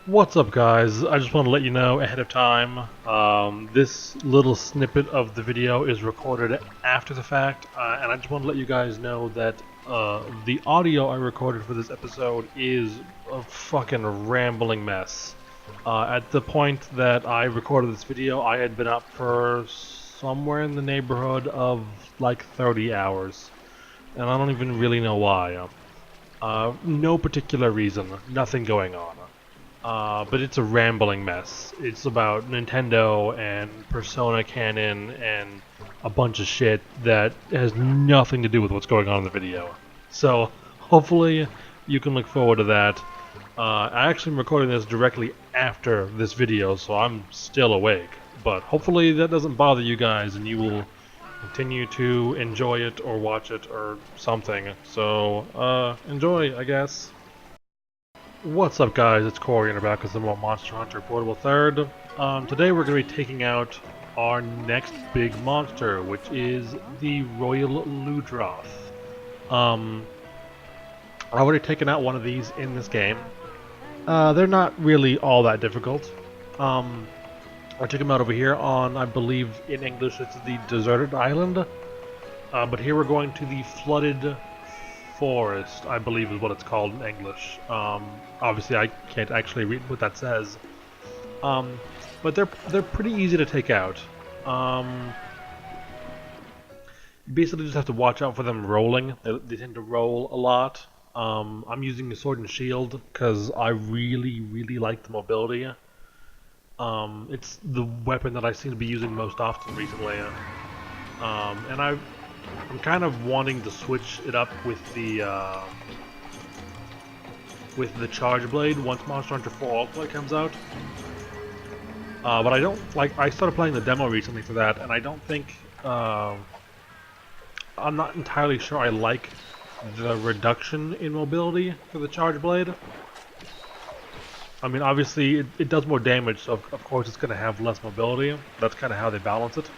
What's up, guys? I just want to let you know ahead of time, this little snippet of the video is recorded after the fact, and I just want to let you guys know that the audio I recorded for this episode is a fucking rambling mess. At the point that I recorded this video, I had been up for somewhere in the neighborhood of like 30 hours, and I don't even really know why. No particular reason, nothing going on. But it's a rambling mess. It's about Nintendo and Persona canon and a bunch of shit that has nothing to do with what's going on in the video. So, hopefully, you can look forward to that. I actually am recording this directly after this video, so I'm still awake. But hopefully that doesn't bother you guys and you will continue to enjoy it or watch it or something. So, enjoy, I guess. What's up, guys? It's Corey and we're back with some more Monster Hunter Portable 3rd. Today we're going to be taking out our next big monster, which is the Royal Ludroth. I've already taken out one of these in this game. They're not really all that difficult. I took them out over here on, I believe in English it's the deserted island. But here we're going to the flooded forest, I believe is what it's called in English. Obviously I can't actually read what that says. But they're pretty easy to take out. You basically just have to watch out for them rolling. They tend to roll a lot. I'm using a sword and shield because I really like the mobility. It's the weapon that I seem to be using most often recently. And I'm kind of wanting to switch it up with the charge blade once Monster Hunter 4 Ultimate comes out. But I don't like. I started playing the demo recently for that, and I don't think I'm not entirely sure I like the reduction in mobility for the charge blade. I mean, obviously it does more damage, so of course it's going to have less mobility. That's kind of how they balance it.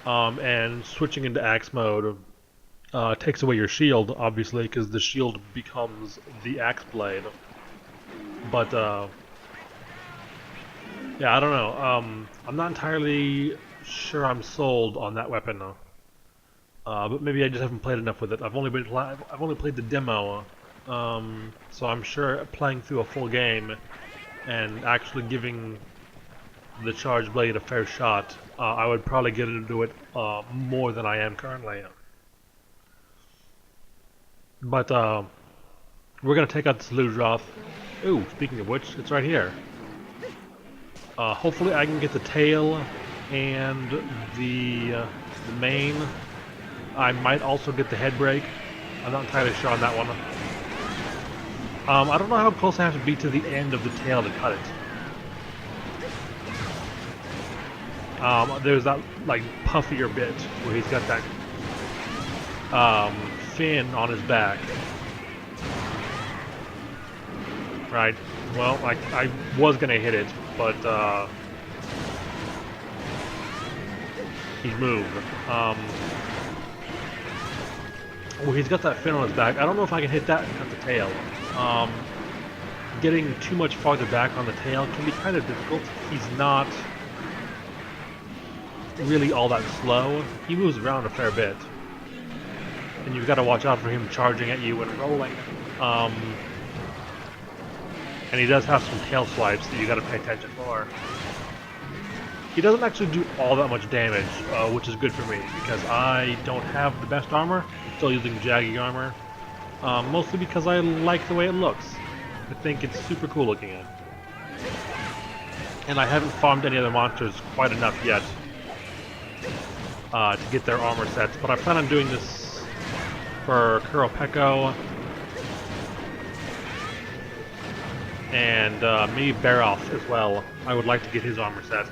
And switching into axe mode takes away your shield, obviously, because the shield becomes the axe blade. But, yeah, I don't know. I'm not entirely sure I'm sold on that weapon, though. But maybe I just haven't played enough with it. I've only played the demo, so I'm sure playing through a full game and actually giving the charge blade a fair shot, I would probably get into it more than I am currently. But we're gonna take out this Ludroth. Ooh, speaking of which, it's right here. Hopefully I can get the tail and the mane. I might also get the head break. I'm not entirely sure on that one. I don't know how close I have to be to the end of the tail to cut it. There's that like puffier bit where he's got that fin on his back. Right. Well, I was gonna hit it, but he's moved. Well, he's got that fin on his back. I don't know if I can hit that and cut the tail. Getting too much farther back on the tail can be kind of difficult. He's not really all that slow. He moves around a fair bit, and you've got to watch out for him charging at you and rolling. And he does have some tail swipes that you got to pay attention for. He doesn't actually do all that much damage, which is good for me because I don't have the best armor. I'm still using Jaggy armor, mostly because I like the way it looks. I think it's super cool looking at. And I haven't farmed any other monsters quite enough yet to get their armor sets, but I plan on doing this for Kuropeko and maybe Baroth as well. I would like to get his armor set.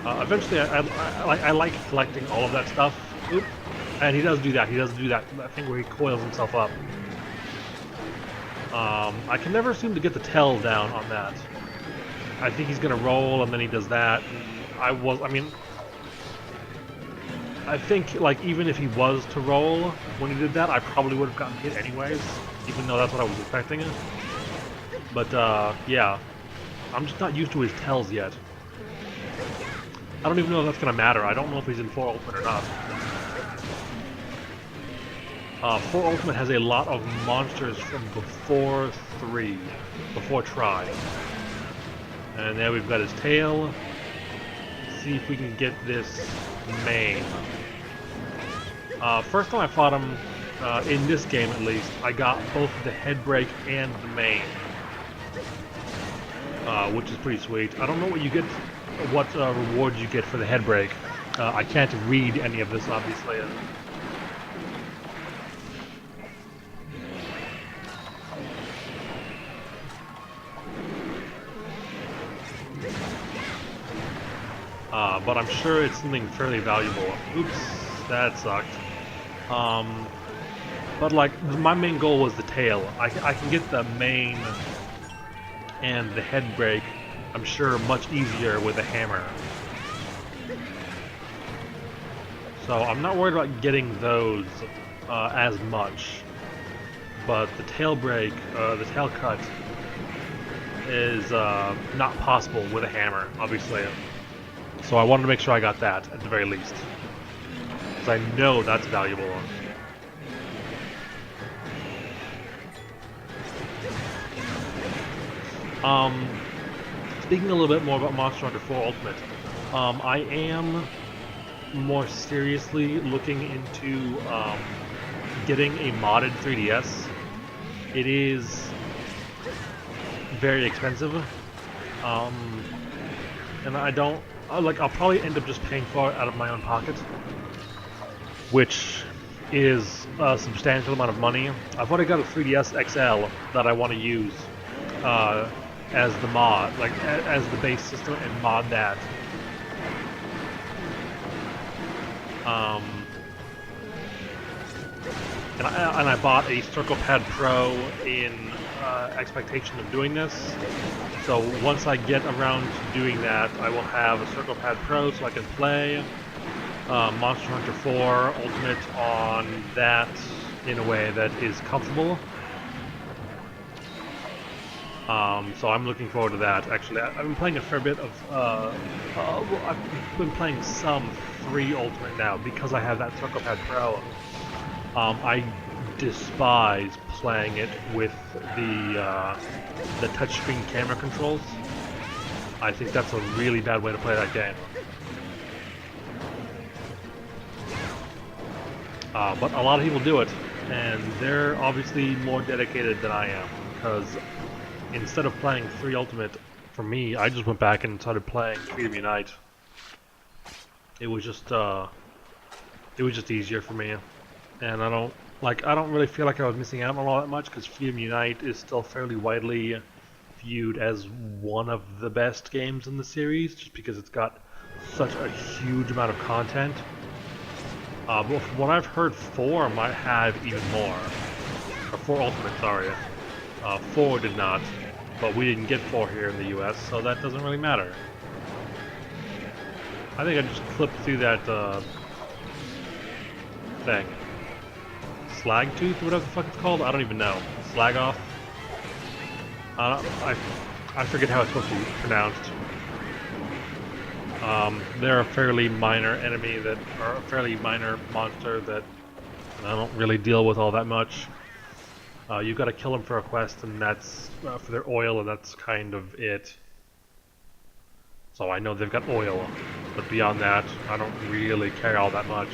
Eventually, I like collecting all of that stuff. Oop. And he does do that. He does do that thing where he coils himself up. I can never seem to get the tail down on that. I think he's gonna roll, and then he does that. I think, like, even if he was to roll when he did that, I probably would have gotten hit anyways. even though that's what I was expecting. But yeah, I'm just not used to his tells yet. I don't even know if that's gonna matter. I don't know if he's in 4 Ultimate or not. 4 Ultimate has a lot of monsters from before 3, before Try. And there we've got his tail. Let's see if we can get this main. First time I fought him, in this game at least, I got both the head break and the main. Which is pretty sweet. I don't know what you get, what rewards you get for the head break. I can't read any of this, obviously. But I'm sure it's something fairly valuable. Oops, that sucked. But like, my main goal was the tail. I can get the main and the head break, I'm sure, much easier with a hammer. So I'm not worried about getting those as much. But the tail break, the tail cut, is not possible with a hammer, obviously. So I wanted to make sure I got that, at the very least. Because I know that's valuable. Speaking a little bit more about Monster Hunter 4 Ultimate, I am more seriously looking into getting a modded 3DS. It is very expensive, and I don't... I'll probably end up just paying for it out of my own pocket, which is a substantial amount of money. I've already got a 3DS XL that I want to use as the mod, like as the base system, and mod that. And I bought a Circle Pad Pro in expectation of doing this. So once I get around to doing that, I will have a Circle Pad Pro so I can play Monster Hunter 4 Ultimate on that in a way that is comfortable. So I'm looking forward to that. Actually, I've been playing a fair bit of, I've been playing some 3 Ultimate now because I have that Circle Pad Pro. I despise playing it with the touchscreen camera controls. I think that's a really bad way to play that game. But a lot of people do it, and they're obviously more dedicated than I am, because instead of playing 3 Ultimate, for me, I just went back and started playing Freedom Unite. It was just easier for me, and I don't really feel like I was missing out on all that much, because Freedom Unite is still fairly widely viewed as one of the best games in the series, just because it's got such a huge amount of content. But from what I've heard, 4 might have even more. Or 4 Ultimate, sorry. 4 did not, but we didn't get 4 here in the US, so that doesn't really matter. I think I just clipped through that thing. Slag Tooth, whatever the fuck it's called? I don't even know. Slag Off? I forget how it's supposed to be pronounced. They're a fairly minor enemy or a fairly minor monster that I don't really deal with all that much. You've got to kill them for a quest, and that's for their oil, and that's kind of it. So I know they've got oil, but beyond that, I don't really care all that much.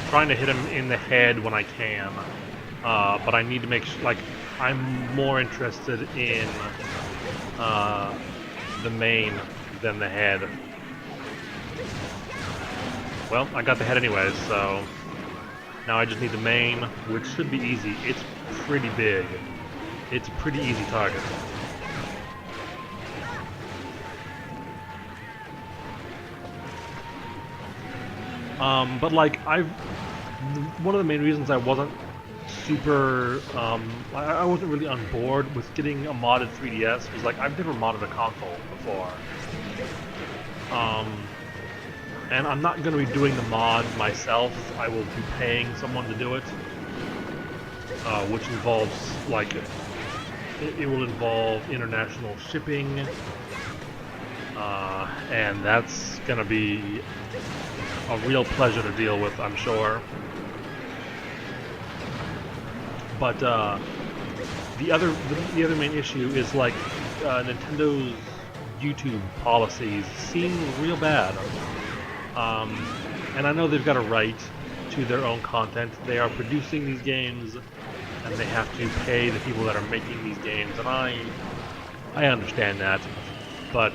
Trying to hit him in the head when I can, but I need to make sure, like, I'm more interested in the main than the head. Well, I got the head anyways, so now I just need the main, which should be easy. It's pretty big. It's a pretty easy target. But like one of the main reasons I wasn't super, I wasn't really on board with getting a modded 3DS was like I've never modded a console before. And I'm not going to be doing the mod myself. I will be paying someone to do it, which involves like it will involve international shipping, and that's going to be a real pleasure to deal with, I'm sure. But the other main issue is like Nintendo's YouTube policies seem real bad. And I know they've got a right to their own content. They are producing these games, and they have to pay the people that are making these games, and I understand that. But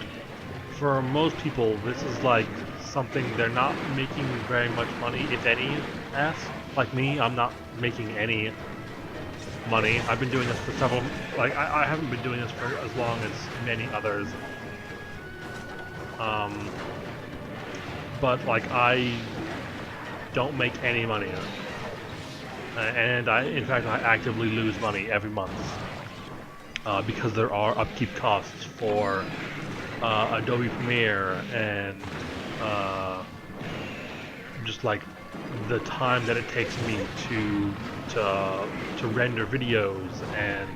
for most people, this is like something they're not making very much money, if any, at. Like me, I'm not making any money. I've been doing this for several, like, I haven't been doing this for as long as many others. But like, I don't make any money. And in fact, I actively lose money every month. Because there are upkeep costs for Adobe Premiere and just like the time that it takes me to render videos, and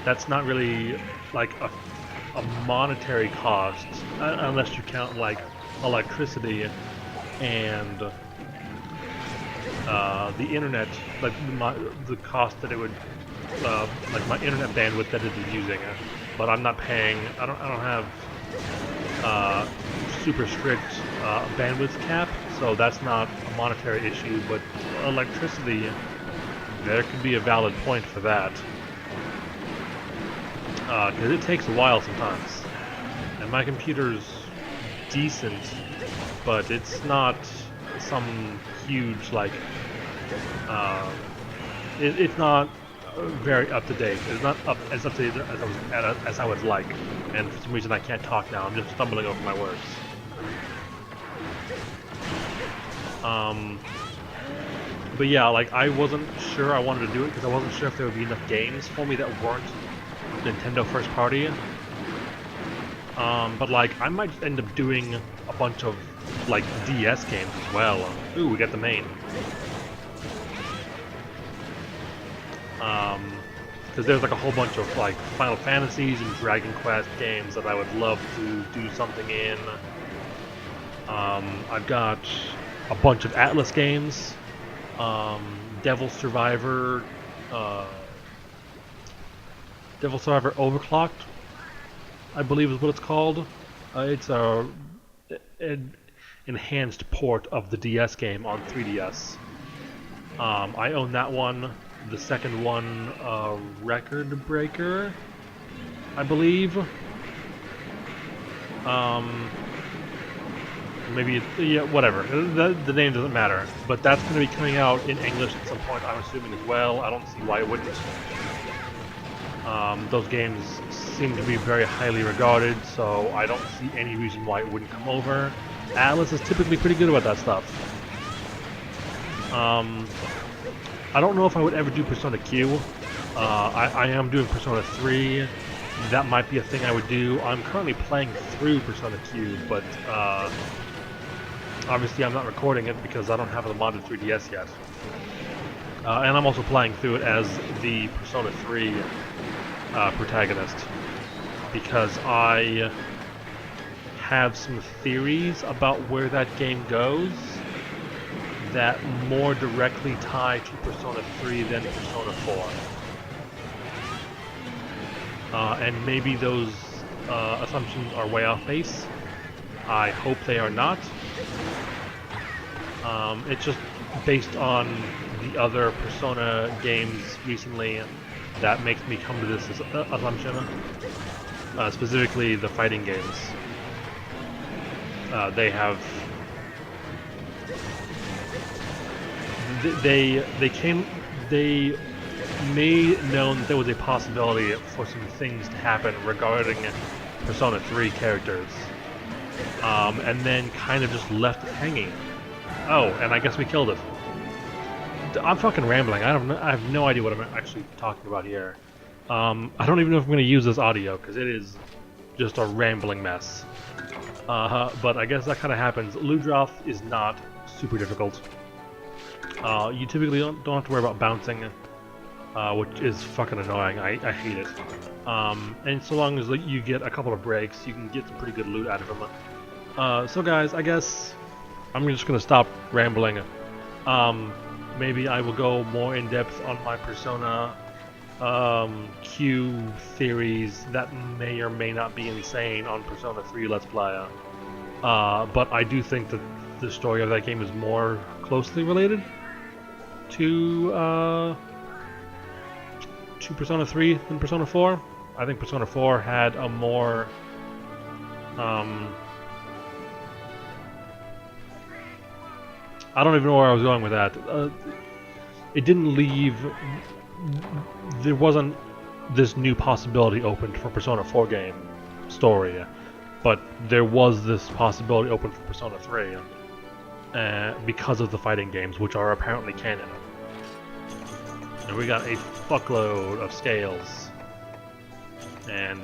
that's not really like a monetary cost unless you count like electricity and the internet, like the cost that it would like my internet bandwidth that it is using. But I'm not paying. I don't have super strict bandwidth cap, so that's not a monetary issue. But electricity, there could be a valid point for that, because it takes a while sometimes. And my computer's decent, but it's not some huge like. It's not very up to date. It's not as up to date as I would like, and for some reason I can't talk now. I'm just stumbling over my words. But yeah, like I wasn't sure I wanted to do it because I wasn't sure if there would be enough games for me that weren't Nintendo first party. But like I might end up doing a bunch of like DS games as well. Ooh, we got the main. Because there's like a whole bunch of like Final Fantasies and Dragon Quest games that I would love to do something in. I've got a bunch of Atlas games, Devil Survivor Overclocked, I believe is what it's called. It's an enhanced port of the DS game on 3DS. I own that one. The second one, Record Breaker, I believe. Maybe, yeah, whatever. The name doesn't matter. But that's going to be coming out in English at some point, I'm assuming, as well. I don't see why it wouldn't. Those games seem to be very highly regarded, so I don't see any reason why it wouldn't come over. Atlas is typically pretty good about that stuff. I don't know if I would ever do Persona Q. I am doing Persona 3. That might be a thing I would do. I'm currently playing through Persona Q, but obviously I'm not recording it because I don't have the modded 3DS yet. And I'm also playing through it as the Persona 3 protagonist, because I have some theories about where that game goes that more directly tie to Persona 3 than Persona 4. And maybe those assumptions are way off base. I hope they are not. It's just based on the other Persona games recently that makes me come to this assumption. Specifically the fighting games. They have... They made known that there was a possibility for some things to happen regarding Persona 3 characters, and then kind of just left it hanging. Oh, and I guess we killed it. I'm fucking rambling. I have no idea what I'm actually talking about here. I don't even know if I'm going to use this audio, because it is just a rambling mess. But I guess that kind of happens. Ludroth is not super difficult. You typically don't have to worry about bouncing, which is fucking annoying. I hate it. And so long as you get a couple of breaks, you can get some pretty good loot out of them. So guys, I guess I'm just going to stop rambling. Maybe I will go more in depth on my Persona Q theories that may or may not be insane on Persona 3 Let's Play. But I do think that the story of that game is more closely related to Persona 3 than Persona 4. I think Persona 4 had a more I don't even know where I was going with that. It didn't leave. There wasn't this new possibility opened for Persona 4 game story, but there was this possibility open for Persona 3 because of the fighting games, which are apparently canon. And we got a fuckload of scales and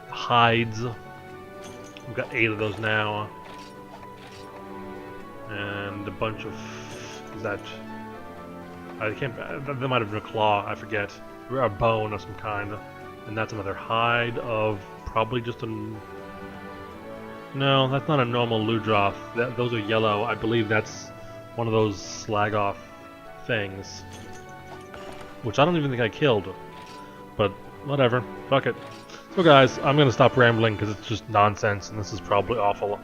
hides. We've got 8 of those now. And a bunch of... is that... I can't... that might have been a claw, I forget. Or a bone of some kind. And that's another hide of probably just a... No, that's not a normal Ludroth. Those are yellow. I believe that's one of those slag-off things. Which I don't even think I killed. But whatever. Fuck it. So guys, I'm gonna stop rambling because it's just nonsense and this is probably awful.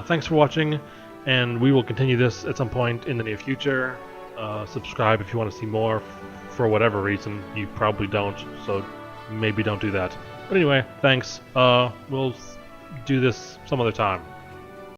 Thanks for watching. And we will continue this at some point in the near future. Subscribe if you want to see more. For whatever reason, you probably don't, so maybe don't do that. But anyway, thanks. We'll do this some other time.